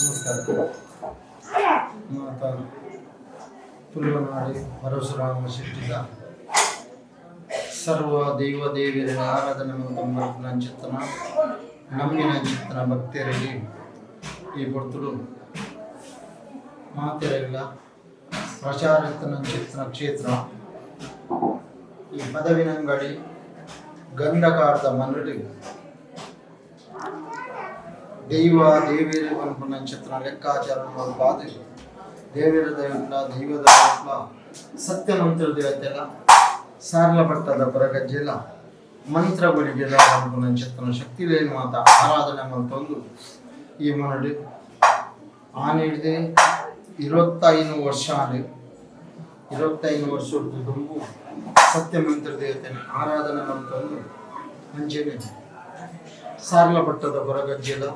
ನಮಸ್ಕಾರ. ಮಾತಾ ತುಳುನಾಡಿ ಪರಶುರಾಮ ಶೆಟ್ಟಿದ ಸರ್ವ ದೈವ ದೇವಿಯರ ಆರಾಧನೆ ಮತ್ತು ಚಿತ್ತನ ನಮ್ಮಿನ ಚಿತ್ತನ ಭಕ್ತರಿಗೆ ಈ ಬರ್ತುಡು ಮಾತೆರೆಲ್ಲ ಪ್ರಚಾರತನ ಚಿತ್ತನ ಕ್ಷೇತ್ರ ಈ ಪದವಿನಂಗಡಿ ಗಂಧಕಾರದ ಮನ್ನಡಿ ದೈವ ದೇವಿಯರ ಪಂಪನ ಚಿತ್ರ ಲೆಕ್ಕಾಚಾರ ಬಾದು ದೇವಿರ ದೈವಲ್ಲ ದೈವದ ದೈವಲ್ಲ ಸತ್ಯ ಮಂತ್ರ ದೇವತೆಲ್ಲ ಸಾರ್ಲ ಪಟ್ಟದ ಬರಗಜ್ಜೆಲ್ಲ ಮಂತ್ರಗಳಿಗೆಲ್ಲ ಪಂಪನ ಚಿತ್ರನ ಶಕ್ತಿ ಲೇನು ಮಾತ ಆರಾಧನೆ ಮಂತೊಂದು ಈ ಮನಡಿ ಆನಿಡಿದೆ 25 ವರ್ಷ ಆನೆ 25 ವರ್ಷ ತುಂಬು ಸತ್ಯ ಮಂತ್ರ ದೇವತೆ ಆರಾಧನೆ ಮಂತೊಂದು ಅಂಚೆನೆ ಸಾರ್ಲ ಪಟ್ಟದ ಬರಗಜ್ಜೆಲ್ಲ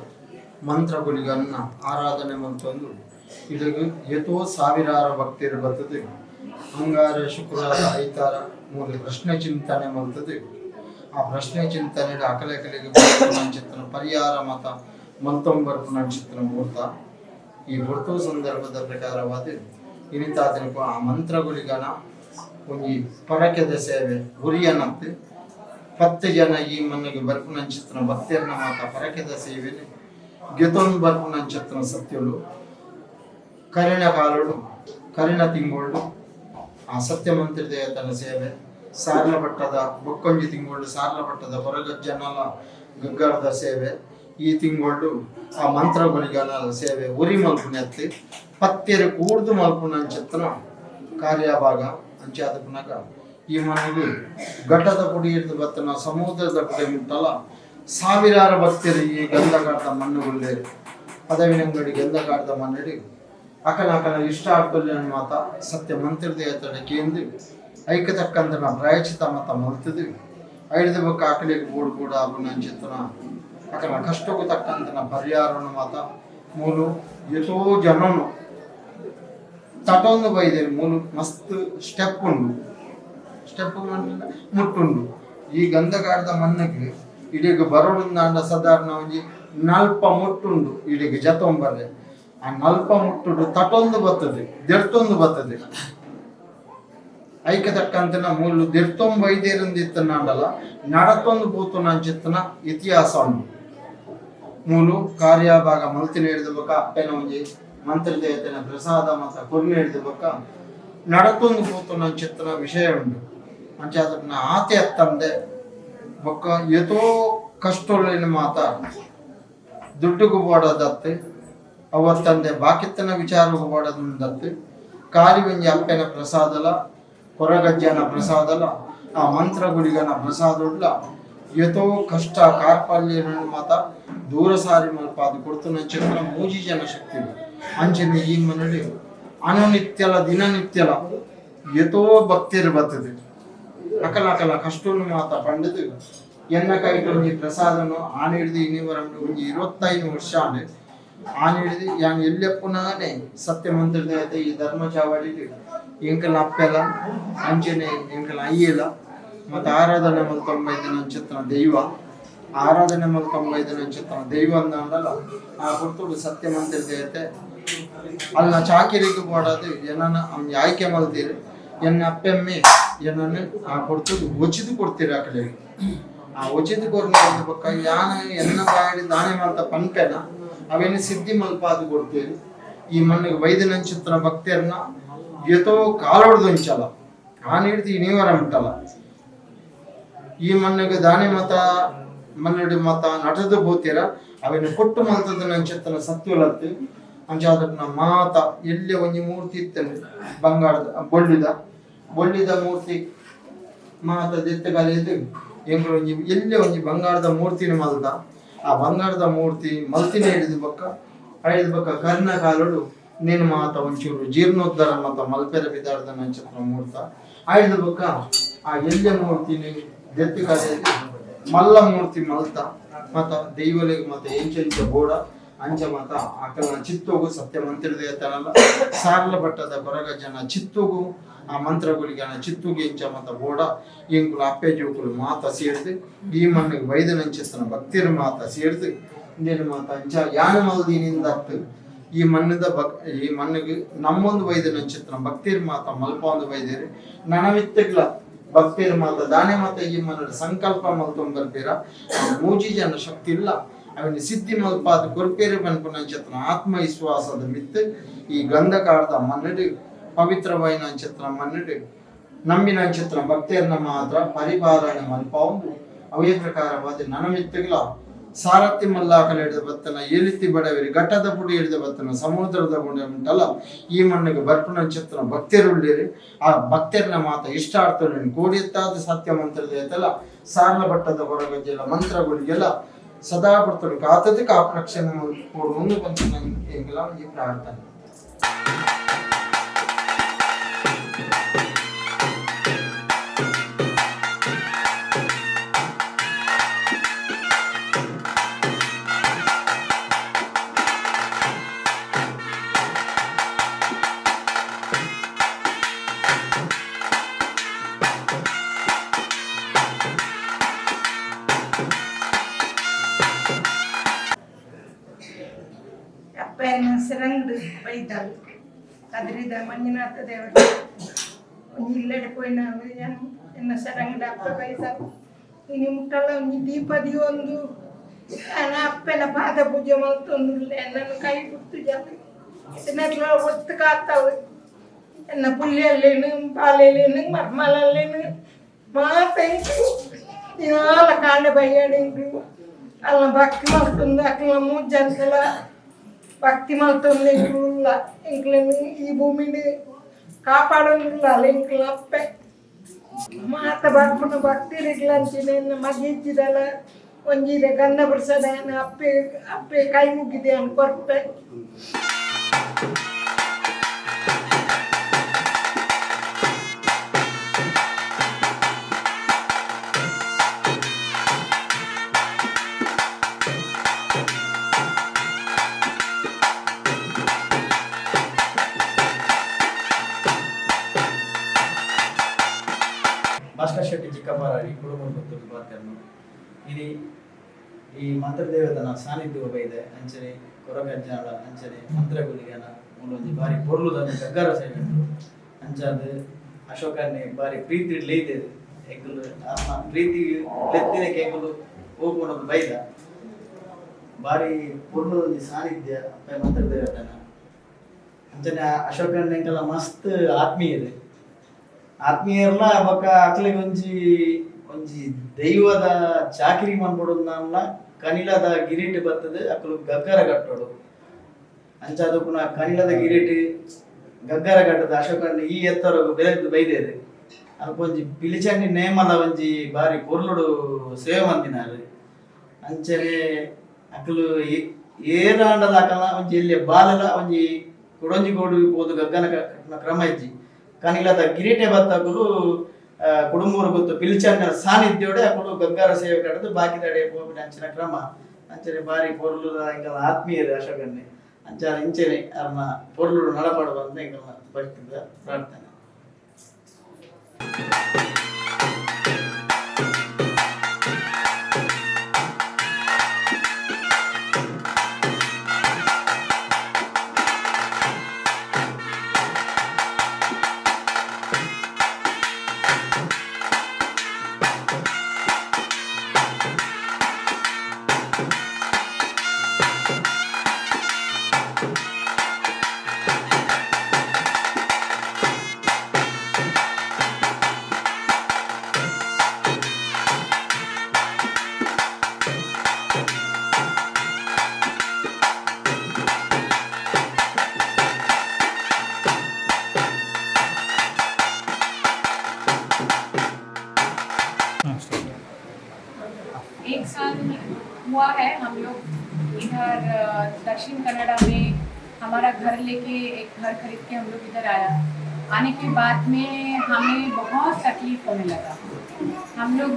ಮಂತ್ರಗಳಿಗನ್ನ ಆರಾಧನೆ ಮಂತೊಂದು ಇದಕ್ಕೆ ಎಷ್ಟೋ ಸಾವಿರಾರು ಭಕ್ತರು ಬರ್ತದೆ. ಅಂಗಾರ ಶುಕ್ರವಾರ ಐತಾರ ಮೂಲ ಪ್ರಶ್ನೆ ಚಿಂತನೆ ಮಾಡ್ತದೆ. ಆ ಪ್ರಶ್ನೆ ಚಿಂತನೆ ಅಕಲೆಕಲೆಗೆ ಚಿತ್ರನ ಪರಿಹಾರ ಮತ ಮಂತೊಂಬರ್ ಪುನಚಿತ್ರನ ಮುಹೂರ್ತ ಈ ಹೊರತು ಸಂದರ್ಭದ ಪ್ರಕಾರವಾದ ಇನಿತಾತನಿಗೂ ಆ ಮಂತ್ರಗಳಿಗನ ಒಂದು ಪರಕೆದ ಸೇವೆ ಗುರಿಯನ್ನತ್ತೆ 10 ಜನ ಈ ಮನೆಗೆ ಬರ್ಪುನ ಚಿತ್ರನ ಭಕ್ತರನ್ನ ಮಾತ ಪರಕೆದ ಸೇವೆ ಗೆತೊಂದು ಬರ್ಪುನ ಚಿತ್ರನ ಸತ್ಯಳು ಕರಿಣ ಕಾಲಳು ಕರಿಣ ತಿಂಗಳು ಆ ಸತ್ಯ ಮಂತ್ರ ದೇವತನ ಸೇವೆ ಸಾರ್ಲ ಪಟ್ಟದ ಬೊಕ್ಕೊಂಜಿ ತಿಂಗಳು ಸಾರ್ಲ ಪಟ್ಟದ ಹೊರಗಜ್ಜನಲ ಗಗ್ಗರದ ಸೇವೆ ಈ ತಿಂಗಳು ಆ ಮಂತ್ರಗಳಿಗನ ಸೇವೆ ಉರಿ ಮಲ್ಪುನೆತ್ತಿ ಪತ್ತೆರೆ ಕೂಡ್ದು ಮಲ್ಪುನ ಚಿತ್ರ ಕಾರ್ಯಭಾಗ ಅಂಚಾದ ಪುನಗ ಈ ಮನೆಗೆ ಘಟ್ಟದ ಪುಡಿ ಹಿಡಿದು ಬತ್ತನ ಸಮುದ್ರದ ಪುಡಿ ಮುಟ್ಟಲ್ಲ ಸಾವಿರಾರು ಭಕ್ತರು ಈ ಗಂಧಕಾರದ ಮಣ್ಣುಗುಳ್ಳೆ ಪದವಿನಂಗಡಿ ಗಂಧಕಾರದ ಮಣ್ಣಡಿ ಅಕಲ ಇಷ್ಟ ಆಗ್ತಲ್ಲ ಮಾತ ಸತ್ಯ ಮಂತ್ರದ ಕೇಂದ್ರ ಐಕತಕ್ಕಂತ ಪ್ರಾಯಚಿತ ಮತ ಮಲ್ತಿದ್ವಿ ಐದು ಬಕ್ಕ ಆಕಲಿಗೆ ಬೋರ್ಡ್ ಕೂಡ ಅಬ್ಬನ ಚಿತ್ರನ ಅಕಲ ಕಷ್ಟಕ್ಕೂ ತಕ್ಕಂತ ಪರಿಹಾರವನ್ನು ಮಾತ ಮೂಲು ಎಷ್ಟೋ ಜನನು ತಟೊಂದು ಬೈದೇರಿ ಮೂಲು ಮಸ್ತ್ ಸ್ಟೆಪ್ ಉಂಡು ಸ್ಟೆಪ್ ಮುಟ್ಟುಂಡು ಈ ಗಂಧಕಾರದ ಮಣ್ಣಕ್ಕೆ ಇಡೀಗ ಬರೋಡಿಂದ ಸಾಧಾರಣ ಒಂಜಿ 4 ಮುಟ್ಟುಂಡು ಇಡೀಗ ಜತೊಂಬರ್ರೆ ಆ 4 ಮುಟ್ಟುಂಡು ತಟೊಂದು ಬರ್ತದೆ ದೆರ್ತೊಂದು ಬರ್ತದೆ ಐಕೆ ತಕ್ಕಂತನ ಮೂಲು ದೆರ್ತೊಂಬೈದೇರಿಂದಿತ್ತ ನಾಡಲ್ಲ ನಡತೊಂದು ಪೂತು ನಂಚಿತ್ತನ ಇತಿಹಾಸ ಉಂಟು ಮೂಲು ಕಾರ್ಯಭಾಗ ಮಲ್ತಿನ ಹಿಡಿದ ಬಕ್ಕ ಅಪ್ಪೆನ ಒಂಜಿ ಮಂತ್ರ ದೇವತೆನ ಪ್ರಸಾದ ಮತ ಕೊರ್ನೆ ಹಿಡಿದ ಬಕ್ಕ ನಡತೊಂದು ಪೂತು ನಂಚಿತ್ತನ ವಿಷಯ ಉಂಟು ಅಂಚಾದ ಆತೆ ಅತ್ತಂದೆ ಬೊಕ್ಕ ಎತೋ ಕಷ್ಟೊಳ್ಳಿನ ಮಾತ ದುಡ್ಡುಗೂ ಬೋಡದತ್ತೆ ಅವತ್ತಂದೆ ಬಾಕಿತ್ತನ ವಿಚಾರಗೂ ಬೋಡದತ್ತೆ ಕಾಲಿ ಒಂಜಿ ಅಪ್ಪೆನ ಪ್ರಸಾದಲ ಕೊರಗಜ್ಜನ ಪ್ರಸಾದಲ ಆ ಮಂತ್ರಗುಳಿಗನ ಪ್ರಸಾದಲ್ಲ ಎತೋ ಕಷ್ಟ ಕಾರ್ಪಲ್ಯ ಮಾತ ದೂರ ಸಾರಿ ಮಲ್ಪ ಅದು ಕೊಡ್ತು ಚಿತ್ರ ಮೂಜಿ ಜನ ಶಕ್ತಿ ಅಂಚನೆ ಈ ಮನಡಿ ಅನುನಿತ್ಯಲ ದಿನನಿತ್ಯಲ ಎತೋ ಭಕ್ತಿರು ಬರ್ತದೆ ಅಕಲ ಕಷ್ಟವನ್ನು ಮಾತ ಪಂಡಿತು ಎನ್ನ ಕೈಟ್ ಒಂಜಿ ಪ್ರಸಾದನು ಆನೆ ಹಿಡಿದು ಇನ್ನಿವರಂಡು ಒಂಜಿ 25 ವರ್ಷ ಆನೆ ಆನೆ ಹಿಡಿದು ಯಾನ್ ಎಲ್ಲೆಪ್ಪುನಾನೆ ಸತ್ಯ ಮಂತ್ರ ದೇವತೆ ಈ ಧರ್ಮ ಚಾವಡಿಲಿ ಎಂಕಲ ಅಪ್ಪೆಲ ಅಂಚನೆ ಎಂಕಲ ಅಯ್ಯೆಲ ಮತ್ತೆ ಆರಾಧನೆ ಮಲ್ಕೊಂಬೈದು ಚಿತ್ರ ದೈವ ಆರಾಧನೆ ಮಲ್ಕೊಂಬೈದು ಚಿತ್ರ ದೈವ ಅಂದಲ್ಲ ಆ ಕೊಡ್ತುಡು ಸತ್ಯ ಮಂತ್ರ ದೇವತೆ ಅಲ್ಲ ಚಾಕಿರಿಗೆ ಬೋಡದು ಏನನ್ನ ಅವ್ನಿಗೆ ಆಯ್ಕೆ ಮಲ್ತೀರಿ ಎನ್ನ ಅಪ್ಪೆಮ್ಮೆ ಏನನ್ನು ಆ ಕೊಡ್ತದ್ದು ಒಚಿದು ಕೊಡ್ತೀರಿ ಆ ಕಡೆ ಆ ಒಚಿದು ಕೊರ್ನ ಬಕ್ಕ ಯಾನ ಎನ್ನ ಬಾಡಿ ದಾನೆ ಮಾಡ್ತಾ ಪಂಪೆನ ಅವೇನು ಸಿದ್ಧಿ ಮಲ್ಪ ಅದು ಕೊಡ್ತೀರಿ ಈ ಮಣ್ಣಿಗೆ ವೈದ್ಯನ ಚಿತ್ರ ಭಕ್ತಿಯರನ್ನ ಎತೋ ಕಾಲೊಡ್ದುಂಚಲ್ಲ ಆ ನೀಡ್ತಿ ನೀವರ ಮುಟ್ಟಲ್ಲ ಈ ಮಣ್ಣಿಗೆ ದಾನೆ ಮತ ಮನ್ನಡಿ ಮತ ನಟದು ಬೋತೀರ ಅವೇನು ಕೊಟ್ಟು ಮಲ್ತದ ನಕ್ಷತ್ರ ಸತ್ಯವಲತ್ತು ಅಂಚಾದ ಮಾತ ಎಲ್ಲೇ ಒಂಜಿ ಮೂರ್ತಿ ಇತ್ತಂದ್ರೆ ಬಂಗಾರದ ಬೊಳ್ಳಿದ ಮೂರ್ತಿ ಮಾತ ದೆತ್ತಗಾಲಿದ್ದು ಎಂಗಳು ಒಂಜಿ ಎಲ್ಲೇ ಒಂಜಿ ಬಂಗಾರದ ಮೂರ್ತಿನ ಮಲ್ದ ಆ ಬಂಗಾರದ ಮೂರ್ತಿ ಮಲ್ತಿನ ಹಿಡಿದು ಬಕ್ಕ ಕರ್ಣ ಕಾಲಡು ನೀನು ಮಾತ ಒಂಚೂರು ಜೀರ್ಣೋದ್ಧಾರ ಮತ ಮಲ್ಪೆರ ಬಿದಾರ್ದ ನಕ್ಷತ್ರ ಮೂರ್ತ ಆಯ್ದು ಬಕ್ಕ ಆ ಎಲ್ಲೆ ಮೂರ್ತಿನಿ ದೆತ್ತಗಾಲಿಯಲ್ಲಿ ಮಲ್ಲ ಮೂರ್ತಿ ಮಲ್ತ ಮತ ದೈವಲಿಗೆ ಮತ ಎಂಚ ಬೋಡ ಅಂಚ ಮತ ಆಕಲ ಚಿತ್ತೋಗು ಸತ್ಯ ಮಂತ್ರ ದೇವತನಲ್ಲ ಸಾರ್ಲ ಪಟ್ಟದ ಬರಗಜ್ಜನ ಚಿತ್ತೋಗು ಆ ಮಂತ್ರಗಳಿಗೆ ಚಿತ್ತುಗೆ ಇಂಚ ಮತ ಬೋಡ ಇಂಕುಲು ಅಪ್ಪೆ ಜೋಕುಲು ಮಾತ ಸೇರಿದು ಈ ಮಣ್ಣಿಗೆ ವೈದ್ಯನಂಚಿತ್ತನ ಭಕ್ತಿರ ಮಾತ ಸೇರಿದು ಇಂದೇನು ಮಾತ ಅಂಚ ಯಾನ ಮಲ್ದಿನಿಂದ ಈ ಈ ಮಣ್ಣಿಗೆ ನಮ್ಮೊಂದು ವೈದ್ಯನ ಚಿತ್ರ ಭಕ್ತಿರ್ ಮಾತ ಮಲ್ಪ ಒಂದು ವೈದ್ಯರು ನನವಿತ್ತಗ್ಲ ಭಕ್ತಿರ್ ಮಾತ ದಾನೆ ಮಾತ ಈ ಮನ ಸಂಕಲ್ಪ ಮಲ್ತೊಂಡ್ ಬರ್ತೀರ ಮೂಜಿ ಜನ ಶಕ್ತಿ ಇಲ್ಲ ಅವನ ಸಿದ್ಧಿ ಮಲ್ಪಾದ ಕೊರ್ಪೇರಿ ಬನ್ಪುನ ಚಿತ್ರ ಆತ್ಮವಿಶ್ವಾಸದ ಮಿತ್ತು ಈ ಗಂಧಕಾರದ ಮನ್ನಡಿ ಪವಿತ್ರವಾಯಿನ ಚಿತ್ರ ಮನ್ನಡಿ ನಂಬಿನ ಚಿತ್ರ ಭಕ್ತಿಯರ್ನ ಮಾತ್ರ ಪರಿಪಾಲನೆ ಮಲ್ಪ ಒಂದು ಅವೇ ಪ್ರಕಾರವಾದ ನನಮಿತ್ತಗ್ಲ ಸಾರಥಿ ಮಲ್ಲಾಕಲು ಹಿಡಿದ ಬತ್ತನ ಏಲಿತ್ತಿ ಬಡವೇರಿ ಘಟ್ಟದ ಪುಡಿ ಹಿಡಿದ ಬತ್ತನ ಸಮುದ್ರದ ಗುಂಡೆ ಉಂಟಲ್ಲ ಈ ಮಣ್ಣಿಗೆ ಬರ್ಪುನ ಚಿತ್ರ ಭಕ್ತಿಯರುಳ್ಳೇರಿ ಆ ಭಕ್ತಿಯರ್ನ ಮಾತ ಇಷ್ಟಾರ್ಥ ಕೋಡಿಯತ್ತಾದ ಸತ್ಯ ಮಂತ್ರದ ಐತಲ್ಲ ಸಾರ್ಲ ಬಟ್ಟದ ಹೊರಗಜ್ಜೆಲ್ಲ ಮಂತ್ರಗಳಿಗೆಲ್ಲ ಸದಾ ಬರ್ತರು ಕಾತದ ಕಾಪರಕ್ಷಣೆ ಕೊಡು ಒಂದು ಕೊಂಚ ಹೆಂಗಿಲ್ಲ ಈ ಪ್ರಾರ್ಥನೆ. Serang baidal kadri da manjinath dewa ille poina yan enna serang dappa baidal ini mutala ni deepadi ondu ana appena pada puja maltondu enna kai puttu jati senatla ottakaataw enna pullellenu palelenu marmalallenu ma thank you inala kaande bayadingu alla bakki maltondu akla mujjantala భక్తి మల్తుంది ఇంక్లని ఈ భూమిని కాపాడండి ఇంక్లప్పే మాత బర్పున భక్తి రిగ్లంచి నేను మగిచ్చిదల ಒಂಜಿದೆ ಗಂಧ ಬಿಡ್ಸದ ಅಪ್ಪೆ ಅಪ್ಪೆ ಕೈ ಮುಗಿದೆ ಅನ್ಕೊರ್ಪೆ ಭಾಸ್ಕರ್ ಶೆಟ್ಟಿ ಚಿಕ್ಕಪ್ಪರಾಡಿ ಕುಟುಂಬ ಗೊತ್ತು ಬಾತ್ಕರ್ನು ఇది ಈ ಮಂತ್ರದೇವತನ ಸಾನ್ನಿಧ್ಯ ಇದೆ ಅಂಚನೆ ಕೊರಗಜ್ಜಾಳ ಅಂಚನೆ ಮಂತ್ರಗುಲಿಗನ ಮೂಲೊಂದು ಬಾರಿ ಪೊರ್ಲುದನ್ನು ಗಗ್ಗರ ಸೇವೆ ಅಂಚಾದ ಅಶೋಕನ್ನೇ ಬಾರಿ ಪ್ರೀತಿ ಲೇದೆ ಎಗ್ಗುಲು ಆತ್ಮ ಪ್ರೀತಿ ಲೆತ್ತಿನ ಕೇಗುಲು ಹೋಗುವನೊಂದು ಬೈದ ಬಾರಿ ಪೊರ್ಲುದೊಂದು ಸಾನ್ನಿಧ್ಯ ಅಪ್ಪ ಮಂತ್ರದೇವತನ ಅಂಚನೆ ಅಶೋಕನ್ನೆಂಕಲ್ಲ ಮಸ್ತ್ ಆತ್ಮೀಯದೆ ಆತ್ಮೀಯರ್ಲ ಬೊಕ್ಕ ಅಕ್ಲೆಗ್ ಒಂಜಿ ದೈವದ ಚಾಕಿರಿ ಮನ್ಪೊಡುಂದಲ್ಲ ಕನಿಲದ ಗಿರೀಟ್ ಬರ್ತದೆ ಅಕ್ಕಲು ಗಗ್ಗರ ಕಟ್ಟೋಡು ಅಂಚಾದಕ್ಕುನ ಕನಿಲದ ಗಿರೀಟ್ ಗಗ್ಗರ ಕಟ್ಟದ ಅಶೋಕಣ್ಣ ಈ ಎತ್ತರ ಬೆಳೆದು ಬೈದೇದೆ ಅಲ್ಕೊಂಜಿ ಪಿಲಿಚಂಡಿ ನೇಮದ ಒಂಜಿ ಬಾರಿ ಪೊರ್ಲುಡು ಸೇವೆ ಮಂದಿನಾರು ಅಂಚನೆ ಅಕ್ಕಲು ಏರಾಂಡದ ಅಕಲ ಒಂಜಿ ಎಲ್ಲಿ ಬಾಲಲ ಒಂಜಿ ಕೊಡೊಂಜಿ ಗೋಡು ಪೋದು ಗಗ್ಗನ ಕಟ್ಟನ ಕ್ರಮ ಇಜ್ಜಿ ಕನಿಲದ ಗಿರೀಟೆ ಬತ್ತಕಲು ಕುಡುಂಬರು ಗೊತ್ತು ಪಿಲಿಚಂಡನ ಸಾನ್ನಿಧ್ಯೋಡೆ ಅಕಲು ಗಗ್ಗರ ಸೇವೆ ಕಟ್ಟದು ಬಾಕಿ ತಡೆ ಪೋಪಿನ ಅಂಚಿನ ಕ್ರಮ ಅಂಚನೆ ಬಾರಿ ಪೊರ್ಲುದ ಎಂಕಲ ಆತ್ಮೀಯರು ಅಶೋಕನ್ನೇ ಅಂಚಾರ ಇಂಚನೆ ಅವ್ರನ್ನ ಪೊರ್ಲುಡು ನಡಪಡುವಂತ ಎಂಕಲ ಭಕ್ತಿದ ಪ್ರಾರ್ಥನೆ. एक साल हुआ है हम लोग इधर दक्षिण कन्नड़ा में हमारा घर लेके एक घर खरीद के हम लोग इधर आया। आने के बाद में हमें बहुत तकलीफ होने लगा। हम लोग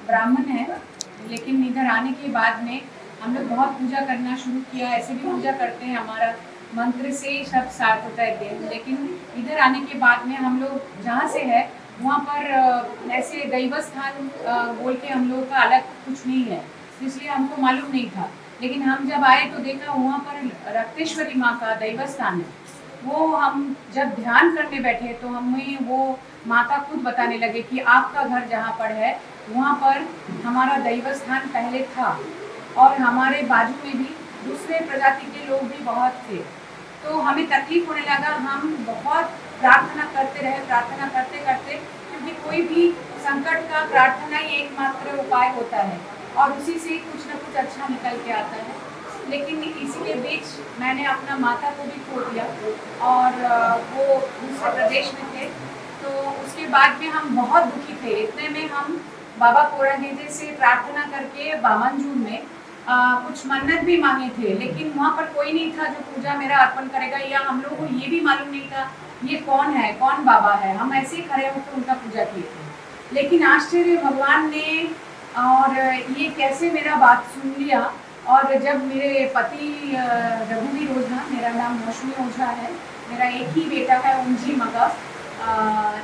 ब्राह्मण हैं, लेकिन इधर आने के बाद में हम लोग बहुत पूजा करना शुरू किया। ऐसे भी पूजा करते हैं, हमारा मंत्र से सब साथ होता है दिन। लेकिन इधर आने के बाद में हम लोग जहाँ से है वहाँ पर ऐसे दैव स्थान बोल के हम लोगों का अलग कुछ नहीं है, इसलिए हमको मालूम नहीं था। लेकिन हम जब आए तो देखा वहाँ पर रक्तेश्वरी माँ का दैवस्थान है। वो हम जब ध्यान करने बैठे तो हमें वो माता खुद बताने लगे कि आपका घर जहाँ पर है वहाँ पर हमारा दैवस्थान पहले था और हमारे बाजू में भी दूसरे प्रजाति के लोग भी बहुत थे। तो हमें तकलीफ होने लगा, हम बहुत प्रार्थना करते रहे, प्रार्थना करते करते, क्योंकि कोई भी संकट का प्रार्थना ही एकमात्र उपाय होता है और उसी से कुछ ना कुछ अच्छा निकल के आता है। लेकिन इसी के बीच मैंने अपना माता को भी खो दिया और वो दूसरे प्रदेश में थे। तो उसके बाद में हम बहुत दुखी थे। इतने में हम बाबा कोरागेजे से प्रार्थना करके बामनजूर में कुछ मन्नत भी मांगे थे, लेकिन वहाँ पर कोई नहीं था जो पूजा मेरा अर्पण करेगा, या हम लोगों को ये भी मालूम नहीं था ये कौन है, कौन बाबा है। हम ऐसे ही खड़े होकर उनका पूजा किए थे। लेकिन आश्चर्य भगवान ने और ये कैसे मेरा बात सुन लिया। और जब मेरे पति रघुवीर ओझा, मेरा नाम मौसमी ओझा है, मेरा एक ही बेटा है उंजी मगा,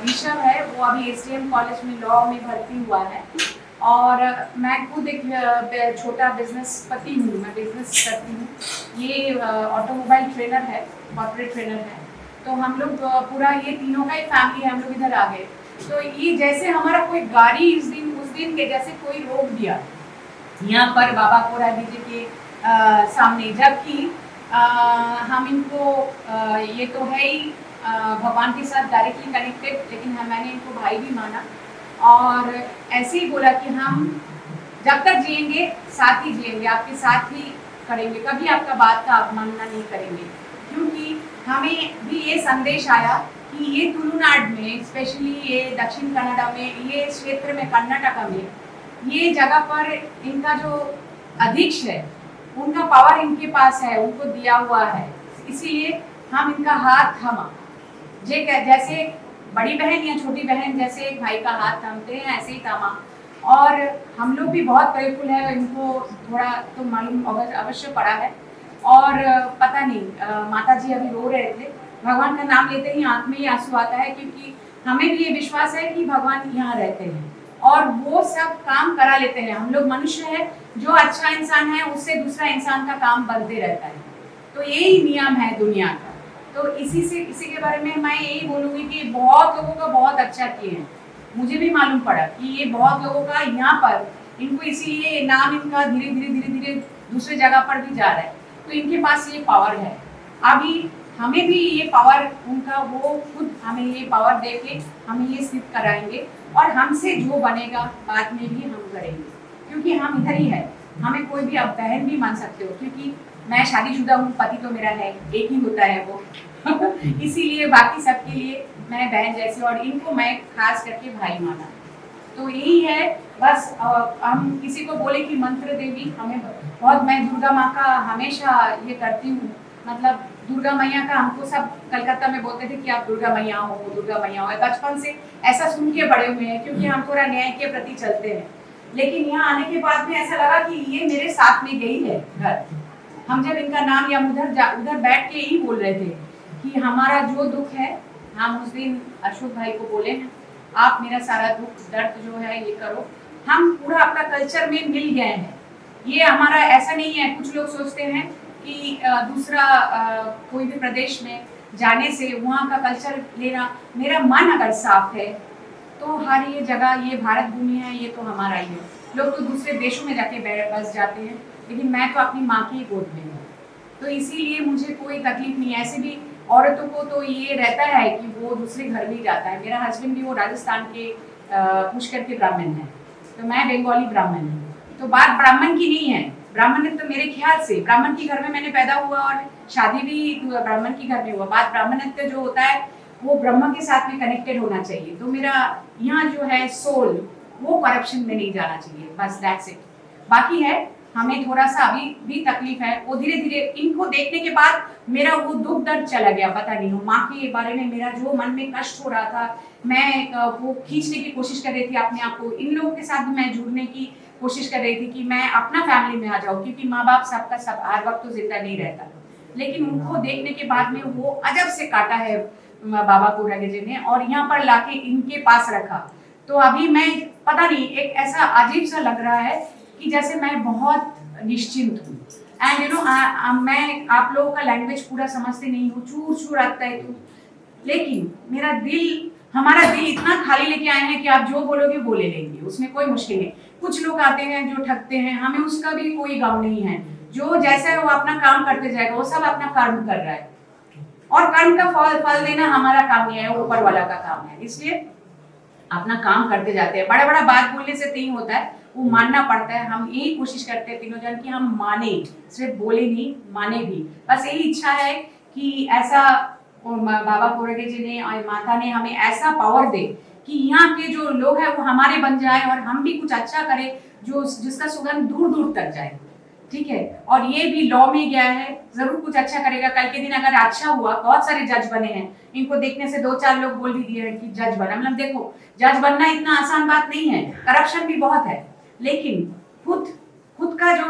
ऋषभ है, वो अभी SDM कॉलेज में लॉ में भर्ती हुआ है। और मैं खुद एक छोटा बिजनेस पति हूँ, मैं बिजनेस करती हूँ। ये ऑटोमोबाइल ट्रेनर है, कॉर्पोरेट ट्रेनर है। तो हम लोग पूरा ये तीनों का ही फैमिली है, हम लोग इधर आ गए। तो ये जैसे हमारा कोई गाड़ी उस दिन के जैसे कोई रोक दिया यहाँ पर बाबा कोरागेजे के सामने, जबकि हम इनको ये तो है ही भगवान के साथ डायरेक्टली कनेक्टेड, लेकिन मैंने इनको भाई भी माना और ऐसे ही बोला कि हम जब तक जिएंगे साथ ही जिएंगे, आपके साथ ही करेंगे, कभी आपका बात का अवमानना नहीं करेंगे। क्योंकि हमें भी ये संदेश आया कि ये तुलुनाड में, स्पेशली ये दक्षिण कन्नड़ा में, ये क्षेत्र में, कर्नाटका में, ये जगह पर इनका जो अध्यक्ष है उनका पावर इनके पास है, उनको दिया हुआ है। इसीलिए हम इनका हाथ थामा, जैसे बड़ी बहन या छोटी बहन जैसे एक भाई का हाथ थामते हैं, ऐसे ही थामा। और हम लोग भी बहुत ग्रेटफुल है, इनको थोड़ा तो मालूम अवश्य पड़ा है। और पता नहीं, माता जी अभी रो रहे थे, भगवान का नाम लेते ही आंख में ही आंसू आता है, क्योंकि हमें भी ये विश्वास है कि भगवान यहाँ रहते हैं और वो सब काम करा लेते हैं। हम लोग मनुष्य है, जो अच्छा इंसान है उससे दूसरा इंसान का काम बनते रहता है। तो यही नियम है दुनिया का। तो इसी के बारे में मैं यही बोलूँगी कि बहुत लोगों का बहुत अच्छा किए हैं। मुझे भी मालूम पड़ा कि ये बहुत लोगों का यहाँ पर इनको इसीलिए नाम इनका धीरे धीरे दूसरे जगह पर भी जा रहा है। तो इनके पास ये पावर है। अभी हमें भी ये पावर उनका, वो खुद हमें ये पावर दे के हमें ये सिद्ध कराएंगे और हमसे जो बनेगा बाद में भी हम करेंगे, क्योंकि हम इधर ही है। हमें कोई भी अब बहन भी मान सकते हो, क्योंकि मैं शादीशुदा हूँ, पति तो मेरा है, एक ही होता है वो इसीलिए बाकी सबके लिए मैं बहन जैसी, और इनको मैं खास करके भाई माना। तो यही है बस। हम किसी को बोले कि मंत्र देवी, हमें बहुत, मैं दुर्गा माँ का हमेशा ये करती हूँ, मतलब दुर्गा मैया का हमको सब कलकत्ता में बोलते थे कि आप दुर्गा मैया हो, दुर्गा मैया हो। बचपन से ऐसा सुन के बड़े हुए हैं, क्योंकि हम थोड़ा न्याय के प्रति चलते हैं। लेकिन यहाँ आने के बाद में ऐसा लगा कि ये मेरे साथ में गई है घर। हम जब इनका नाम या उधर बैठ के ही बोल रहे थे कि हमारा जो दुख है, हम उस दिन अशोक भाई को बोले हैं, आप मेरा सारा दुख दर्द जो है ये करो। हम पूरा अपना कल्चर में मिल गए हैं। ये हमारा ऐसा नहीं है, कुछ लोग सोचते हैं कि दूसरा कोई भी प्रदेश में जाने से वहाँ का कल्चर लेना। मेरा मन अगर साफ है तो हर ये जगह, ये भारत भूमि है, ये तो हमारा ही है। लोग तो दूसरे देशों में जाके बस जाते हैं, लेकिन मैं तो अपनी माँ की गोद में हूँ। तो इसीलिए मुझे कोई तकलीफ नहीं है। ऐसे भी औरतों को तो ये रहता है कि वो दूसरे घर भी जाता है। मेरा हस्बैंड भी वो राजस्थान के पुष्कर के ब्राह्मण है, तो मैं बंगाली ब्राह्मण हूँ। तो बात ब्राह्मण की नहीं है। ब्राह्मण तो मेरे ख्याल से ब्राह्मण की घर में मैंने पैदा हुआ और शादी भी ब्राह्मण की घर में हुआ। बात ब्राह्मणत्व जो होता है वो ब्रह्म के साथ में कनेक्टेड होना चाहिए। तो मेरा यहाँ जो है सोल, वो करप्शन में नहीं जाना चाहिए, बस दैट्स इट। बाकी है, हमें थोड़ा सा अभी भी तकलीफ है। वो धीरे धीरे इनको देखने के बाद मेरा वो दुख दर्द चला गया। पता नहीं हो, माँ के बारे में मेरा जो मन में कष्ट हो रहा था, मैं वो खींचने की कोशिश कर रही थी अपने आप को। इन लोगों के साथ मैं जुड़ने की कोशिश कर रही थी कि मैं अपना फैमिली में आ जाऊँ, क्योंकि माँ बाप सबका सब हर वक्त तो जिंदा नहीं रहता। लेकिन उनको देखने के बाद में वो अजब से काटा है बाबा कोरागेजे ने, और यहाँ पर लाके इनके पास रखा। तो अभी मैं पता नहीं, एक ऐसा अजीब सा लग रहा है कि जैसे मैं बहुत निश्चिंत हूँ। एंड मैं आप लोगों का लैंग्वेज पूरा समझती नहीं हूँ, चूर चूर आता है तो, लेकिन हमारा दिल इतना खाली लेके आए हैं कि आप जो बोलोगे वो ले लेंगे, उसमें कोई मुश्किल नहीं। कुछ लोग आते हैं जो ठगते हैं, हमें उसका भी कोई गम नहीं है। जो जैसा है वो अपना काम करते जाएगा, वो सब अपना कर्म कर रहा है और कर्म का फल देना हमारा काम नहीं है, वो ऊपर वाला का काम है। इसलिए अपना काम करते जाते हैं। बड़ा बड़ा बात बोलने से नहीं होता है, वो मानना पड़ता है। हम यही कोशिश करते हैं तीनों जन कि हम माने, सिर्फ बोले नहीं, माने भी। बस यही इच्छा है कि ऐसा बाबा कोरगे जी ने और माता ने हमें ऐसा पावर दे कि यहाँ के जो लोग हैं वो हमारे बन जाए और हम भी कुछ अच्छा करें जो जिसका सुगंध दूर दूर तक जाए। ठीक है, और ये भी लॉ में गया है, जरूर कुछ अच्छा करेगा। कल के दिन अगर अच्छा हुआ, बहुत सारे जज बने हैं, इनको देखने से 2-4 लोग बोल भी दिए हैं कि जज बना। मतलब देखो, जज बनना इतना आसान बात नहीं है, करप्शन भी बहुत है, लेकिन खुद का जो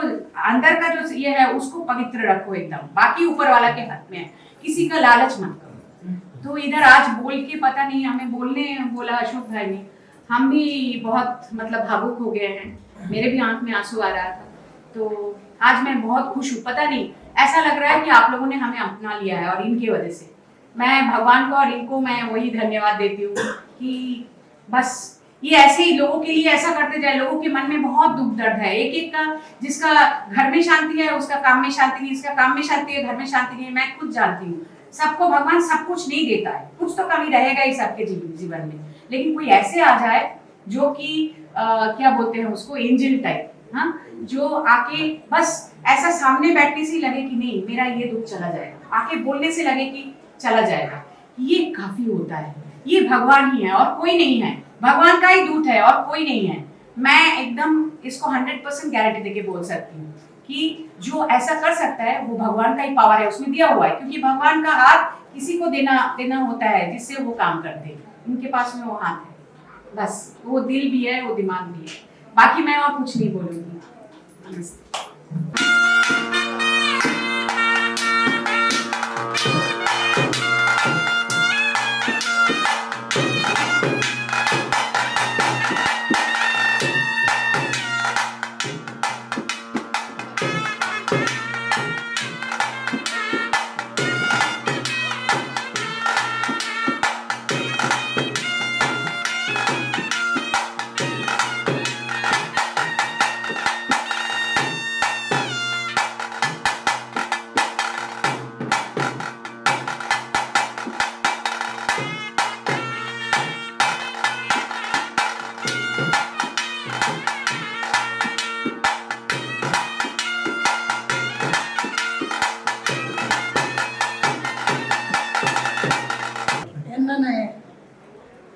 अंदर का जो ये है उसको पवित्र रखो एकदम। बाकी ऊपर वाला के हाथ में है, किसी का लालच मत करो। तो इधर आज बोल के पता नहीं हमें बोला अशोक भाई ने, हम भी बहुत मतलब भावुक हो गए हैं, मेरे भी आंख में आंसू आ रहा था। तो आज मैं बहुत खुश हूँ, पता नहीं ऐसा लग रहा है कि आप लोगों ने हमें अपना लिया है और इनकी वजह से मैं भगवान को और इनको मैं वही धन्यवाद देती हूँ कि बस ये ऐसे ही लोगों के लिए ऐसा करते जाए। लोगों के मन में बहुत दुख दर्द है, एक एक का, जिसका घर में शांति है उसका काम में शांति नहीं, इसका काम में शांति है घर में शांति नहीं। मैं खुद जानती हूँ सबको भगवान सब कुछ नहीं देता है, कुछ तो कमी रहेगा ही सबके जीवन में, लेकिन कोई ऐसे आ जाए जो कि क्या बोलते हैं उसको, एंजल टाइप, हाँ, जो आके बस ऐसा सामने बैठने से लगे कि नहीं मेरा ये दुख चला जाएगा, आके बोलने से लगे कि चला जाएगा, ये काफी होता है। ये भगवान ही है और कोई नहीं है, भगवान का ही दूत है और कोई नहीं है। मैं एकदम इसको 100% गारंटी देके बोल सकती हूँ कि जो ऐसा कर सकता है वो भगवान का ही पावर है, उसमें दिया हुआ है, क्योंकि भगवान का हाथ किसी को देना होता है जिससे वो काम करते हैं। इनके पास में वो हाथ है, बस वो दिल भी है, वो दिमाग भी है। बाकी मैं और कुछ नहीं बोलूंगी। नमस्ते।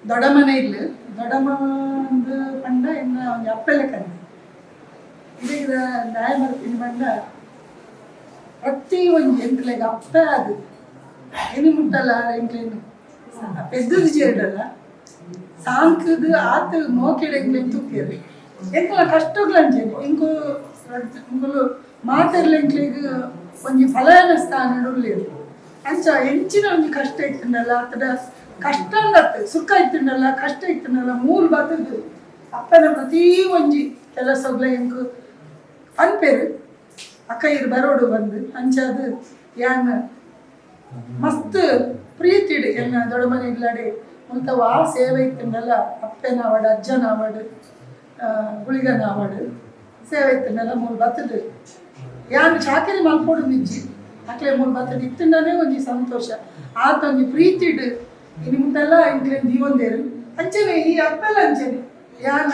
ದೊಡ್ಡಮ್ಮನೆ ಇಲ್ಲ ದೊಡ್ಡಮ್ಮ ಒಂದು ಪಂಡ ಇನ್ನು ಒಂದು ಅಪ್ಪೆಲ್ಲ ಕರೆ ಇದೀಗ ನ್ಯಾಯ ಮಾಡ್ತೀನಿ ಪಂಡ ಪ್ರತಿ ಒಂದು ಎಂಕ್ಲೆಗೆ ಅಪ್ಪೆ ಅದು ಎನಿ ಮುಟ್ಟಲ್ಲ ಎಂಕ್ಲೇನು ಪೆದ್ದದು ಚೇರಡಲ್ಲ ಸಾಂಕದು ಆತು ಮೋಕೆಡೆ ಎಂಕ್ಲೇನು ತುಕ್ಕಿರಿ ಎಂಕಲ ಕಷ್ಟಗಳಂಚೇನೆ ಇಂಕು ಇಂಕುಲು ಮಾತೆರ್ಲ ಎಂಕ್ಲೆಗೆ ಒಂಜಿ ಫಲಾನ ಸ್ಥಾನ ಉಳ್ಳೇರು ಅಂಚ ಹೆಂಚಿನ ಒಂಜಿ ಕಷ್ಟ ಇತ್ತಂಡಲ್ಲ ಅತಡ ಕಷ್ಟ ಸುಖ ಇತ್ತಂಡಲ್ಲ ಕಷ್ಟ ಇತ್ತಂಡಲ್ಲ ಮೂರು ಬತ್ತದು ಅಪ್ಪನ ಪ್ರತಿ ಒಂಜಿ ಕೆಲಸಗಳ ಎಂಕು ಅನ್ಪೇರು ಅಕ್ಕ ಇರು ಬರೋಡು ಬಂದು ಅಂಚದು ಯಾನ್ ಮಸ್ತ್ ಪ್ರೀತಿಡು ಎನ್ನ ದೊಡ್ಡ ಮನೆ ಇಲ್ಲಡೆ ಮುಂತವ ಆ ಸೇವೆ ಇತ್ತಂಡಲ್ಲ ಅಪ್ಪನ ಅವಡು ಅಜ್ಜನ ಅವಡು ಗುಳಿಗನ ಅವಡು ಸೇವೆ ಇತ್ತಂಡಲ್ಲ ಮೂರು ಬತ್ತದು ಯಾನ್ ಚಾಕರಿ ಮಲ್ಪೋಡು ಮಿಜ್ಜಿ ಅಕ್ಲೆ ಮೂರು ಬತ್ತದು ಇತ್ತಂಡನೇ ಒಂಜಿ ಸಂತೋಷ ಆತ ಒಂಜಿ ಪ್ರೀತಿಡು ಇನ್ನು ಮುಂದೆಲ್ಲ ಇಂಕ್ಲೇನ್ ದೀವೊಂದೇರು ಅಂಚನೆ ಈ ಅಪ್ಪೆಲ್ಲ ಅಂಚನೆ ಯಾನ್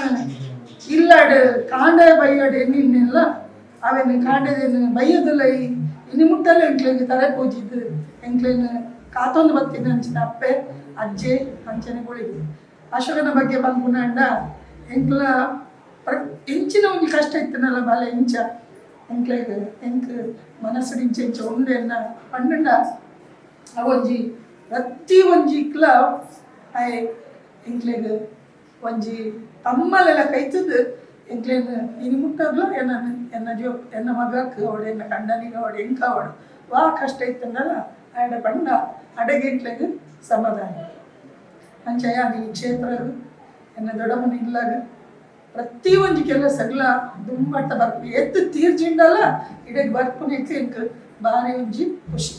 ಇಲ್ಲಾಡು ಕಾಂಡ ಬೈಯಾಡು ಎನ್ನಿನ್ನೆಲ್ಲ ಅವೇನು ಕಾಂಡದೇನು ಬೈಯೋದಿಲ್ಲ ಇನ್ನು ಮುಟ್ಟಲ್ಲ ಎಂಕ್ಲೇಗೆ ತಲೆ ಪೂಜಿದ್ದು ಎಂಕ್ಲೇನು ಕಾತೊಂದು ಬತ್ತಿನ ಅಂಚಿನ ಅಪ್ಪೆ ಅಜ್ಜೆ ಅಂಚನೆ ಕುಳಿದು ಅಶೋಕನ ಬಗ್ಗೆ ಬಂದ್ಕೊಂಡ ಎಂಕ್ಲ ಇಂಚಿನ ಒಂದು ಕಷ್ಟ ಇತ್ತನಲ್ಲ ಬಾಲ ಇಂಚ ಎಂಕ್ಲೇಗೆ ಎಂಕ್ ಮನಸ್ಸು ಇಂಚ ಉಂಡೆ ಎನ್ನ ಪಂಡ ಅವೊಂಜಿ ಪ್ರತಿ ಒಂಜಿಕ್ಲ ಆಯ್ ಎಂಕ್ಲೇಗೆ ಒಂಜಿ ತಮ್ಮಲೆಲ್ಲ ಕೈತದ್ದು ಎಂಕ್ಲೇನು ಇನ್ನು ಮುಟ್ಟದ್ಲು ಎನ್ನ ಮಗಕ್ಕೆ ಅವಳು ಎನ್ನ ಕಂಡನಿಗೆ ಅವಳು ಎಂಕ ಅವಳು ವಾ ಕಷ್ಟ ಇತ್ತಂದಲ್ಲ ಆಡ ಪಂಡ ಅಡಗೆ ಎಂಕ್ಲೆಗೆ ಸಮಾಧಾನ ಅಂಚಯ ಈ ಕ್ಷೇತ್ರ ಎನ್ನ ದೊಡ್ಡಮ್ಮನ ಇಲ್ಲಾಗ ಪ್ರತಿ ಒಂಜಿ ಕೆಲಸಗಳ ದುಮ್ಮಟ್ಟ ಬರ್ಪು ಎತ್ತು ತೀರ್ಜಿಂಡಲ್ಲ ಇಡೀ ಬರ್ಪುನೈತಿ ಎಂಕ್ ಬಾರಿ ಒಂಜಿ ಖುಷಿ.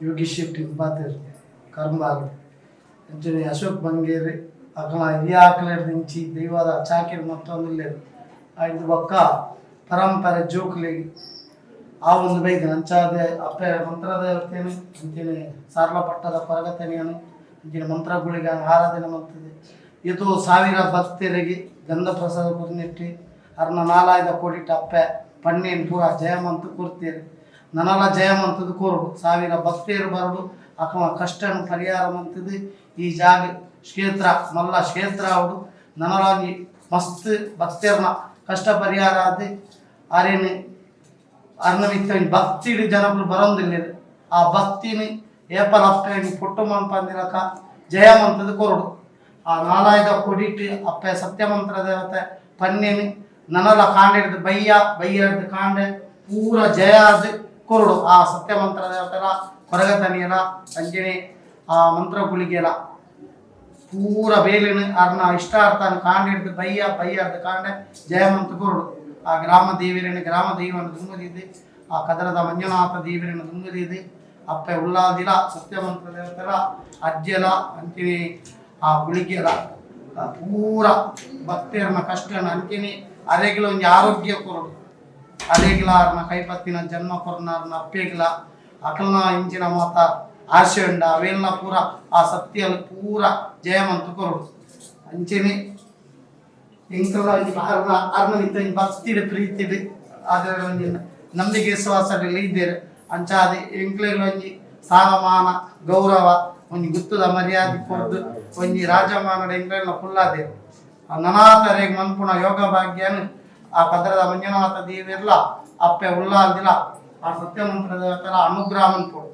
योगेश शेट्टी बातेर कर्मबाग अंचने अशोक बंगेरे अकल ये आकलेर नुंची दैवाद चाकिर मत्तोंदु लेदु आयिंद बक्क परंपरे जोकुलेगी आ ओंदु बैग अंचादे अप्पे मंत्र देवतेनु अंचने सारला पट्टद परगतनियनु अंचने मंत्रगुळिगे आराधने मल्तुदे इतो ಸಾವಿರ ಭಕ್ತರಿಗೆ ಗಂಧ ಪ್ರಸಾದ ಕೊರ್ನೆಟ್ಟಿ ಅರ್ನ ನಾಲಾಯ್ದ ಕೋಡಿಟ ಅಪ್ಪೆ ಪನ್ನೇನ್ ಪೂರ ಜಯಮಂತ ಕೊರ್ತೀರಿ ನನಲ ಜಯಮಂತದ ಕೋರ್ಡು ಸಾವಿರ ಭಕ್ತಿಯರು ಬರಡು ಅಕಮ ಕಷ್ಟನು ಪರಿಹಾರ ಮಂತದು ಈ ಜಾಗ ಕ್ಷೇತ್ರ ಮಲ್ಲ ಕ್ಷೇತ್ರ ಅವಡು ನನಲಾಗಿ ಮಸ್ತ್ ಭಕ್ತಿಯರ್ನ ಕಷ್ಟ ಪರಿಹಾರ ಆದ ಆರೇನು ಅರ್ನವಿತ್ತ ಭಕ್ತಿ ಜನಗಳು ಬರೋದಿಲ್ಲ ಆ ಭಕ್ತಿನಿ ಏಪಲ ಅಪ್ಪೆ ಪುಟ್ಟು ಮನ್ಪಂದಿರಕ ಜಯಮಂತದ ಕೋರ್ಡು ಆ ನಾಲಾಯ್ದ ಕೊಡಿಟ್ಟು ಅಪ್ಪೆ ಸತ್ಯಮಂತ್ರ ದೇವತೆ ಪನ್ನೇನು ನನಲ ಕಾಂಡಿಡ್ದು ಬಯ್ಯಡ್ದು ಕಾಂಡೆ ಪೂರ ಜಯ ಆದ ಕೊರಡು ಆ ಸತ್ಯಮಂತ್ರ ದೇವತೆಲ ಹೊರಗತನಿಯಲ ಅಂಜನೆ ಆ ಮಂತ್ರಗುಳಿಗೆಲ ಪೂರ ಬೇಲಿನ ಅರ್ನ ಇಷ್ಟಾರ್ಥನ ಕಾಂಡಿಡ್ದು ಬಯ್ಯಡ್ದು ಕಾಂಡೆ ಜಯಮಂತ ಕೊರಡು ಆ ಗ್ರಾಮ ದೇವಿರನ ಗ್ರಾಮ ದೈವನ ದುಂಗದಿದೆ ಆ ಕದರದ ಮಂಜುನಾಥ ದೇವಿರನ ದುಂಗದಿದೆ ಅಪ್ಪೆ ಉಳ್ಳಾದಿಲ ಸತ್ಯಮಂತ್ರ ದೇವತೆಲ ಅಜ್ಜಲ ಅಂತೀನಿ ಆ ಗುಳಿಗೆಲ ಪೂರ ಭಕ್ತಿಯರ್ನ ಕಷ್ಟನ ಅಂತೀನಿ ಅರೆಗಿಲ ಒಂದು ಆರೋಗ್ಯ ಕೊರಡು ಅಲೆಗ್ಲಾರ್ನ ಕೈಪತ್ತಿನ ಜನ್ಮ ಕೊರ್ನಾರ್ನ ಅಪ್ಪೆಗ್ಲ ಅಕಲ್ನ ಇಂಚಿನ ಮಾತ ಆಸೆ ಉಂಡ ಅವೆಲ್ಲ ಪೂರ ಆ ಸತ್ಯಲ್ ಪೂರ ಜಯಮಂತ ಕೊರಡು ಅಂಚೆನೆ ಎಂಕಲ ಅರ್ನ ಭಕ್ತಿಡ್ ಪ್ರೀತಿಡ್ ಅದರ ನಂಬಿಕೆ ವಿಶ್ವಾಸದಲ್ಲಿ ಇದ್ದೇವೆ ಅಂಚಾದಿ ಎಂಕ್ಲೆಗ್ಲ ಒಂಜಿ ಸ್ಥಾನಮಾನ ಗೌರವ ಒಂಜಿ ಗುತ್ತದ ಮರ್ಯಾದೆ ಕೊರ್ದು ಒಂಜಿ ರಾಜಮಾನದ ಎಂಕ್ಲೆಗ್ಲ ಫುಲ್ಲಾದೇವು ನನಾತರೆಗ್ ಮನ್ಪುಣ ಯೋಗ ಭಾಗ್ಯನು ಆ ಕದರದ ಮಂಜುನಾಥ ದೇವಿರ್ಲ ಅಪ್ಪೆ ಉಳ್ಳಾದಿಲ್ಲ ಆ ಸತ್ಯಮಂತ್ರ ದೇವತೆಲ ಅನುಗ್ರಹವನ್ನು ಕೊಡು.